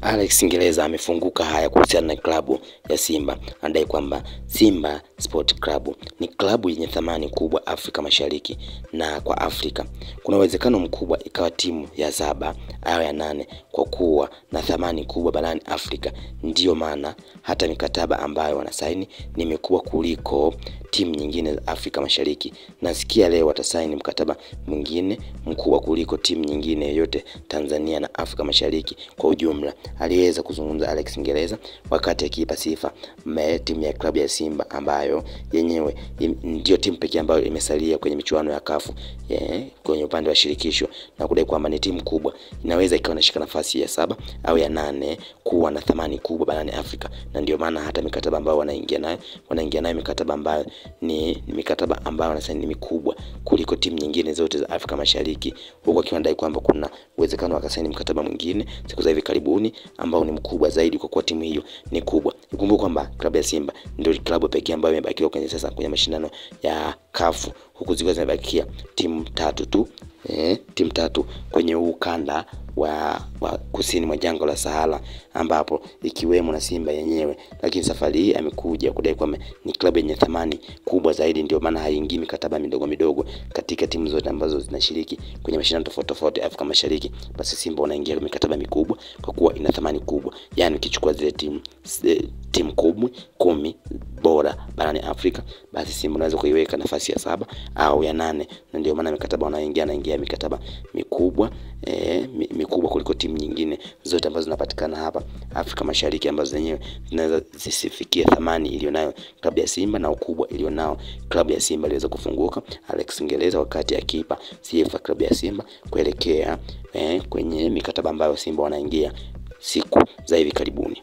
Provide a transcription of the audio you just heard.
Alex Ngereza amefunguka haya kuhusiana na klabu ya Simba. Anadai kwamba Simba Sport Club ni klabu yenye thamani kubwa Afrika Mashariki na kwa Afrika. Kuna uwezekano mkubwa ikawa timu ya 7 au ya 8 kwa kuwa na thamani kubwa barani Afrika. Ndiyo maana hata mikataba ambayo wanasaini ni mikubwa kuliko timu nyingine za Afrika Mashariki. Nasikia leo watasaini mkataba mwingine mkubwa kuliko timu nyingine yote Tanzania na Afrika Mashariki kwa ujumla. Aliweza kuzungumza Alex Ngereza wakati akiipa sifa timu ya klabu ya Simba ambayo yenyewe ndio timu pekee ambayo imesalia kwenye michuano ya CAF kwenye upande wa shirikisho, na kudai kwamba ni timu kubwa, inaweza ikawa inashika nafasi ya 7 au ya 8 kuwa na thamani kubwa barani Afrika. Na ndio maana hata mikataba ambayo wanaingia nayo mikataba ambayo ni mikataba ambayo wanasaini mikubwa kuliko timu nyingine zote za Afrika Mashariki, huko kiwandai kwamba kuna uwezekano wakasaini mkataba mwingine siku za hivi karibuni ambao ni mkubwa zaidi kwa kuwa timu hiyo ni kubwa. Ikumbuke kwamba klabu ya Simba ndio klabu pekee ambayo imebakiwa kwenye sasa kwenye mashindano ya CAF, huku zikiwa zimebakia timu 3 tu, timu 3 kwenye ukanda wa kusini mwa jangwa la Sahara, ambapo ikiwemo na Simba yenyewe. Lakini safari hii amekuja kudai kwamba ni klabu yenye thamani kubwa zaidi, ndio maana haingii mikataba midogo katika timu zote ambazo zinashiriki kwenye mashindano tofauti Afrika Mashariki. Basi Simba wanaingia mikataba mikubwa kwa kuwa ina thamani kubwa. Yaani ukichukua zile timu kubwa 10 bora barani Afrika, basi Simba unaweza kuiweka nafasi ya 7 au ya 8, na ndio maana mikataba wanaingia mikataba mikubwa mikubwa kuliko timu nyingine zote ambazo zinapatikana hapa Afrika Mashariki, ambazo zenyewe zinaweza zisifikie thamani ilionayo klabu ya Simba na ukubwa ilionao klabu ya Simba. Aliweza kufunguka Alex Ngereza wakati akiipa sifa klabu ya Simba kuelekea kwenye mikataba ambayo Simba wanaingia siku za hivi karibuni.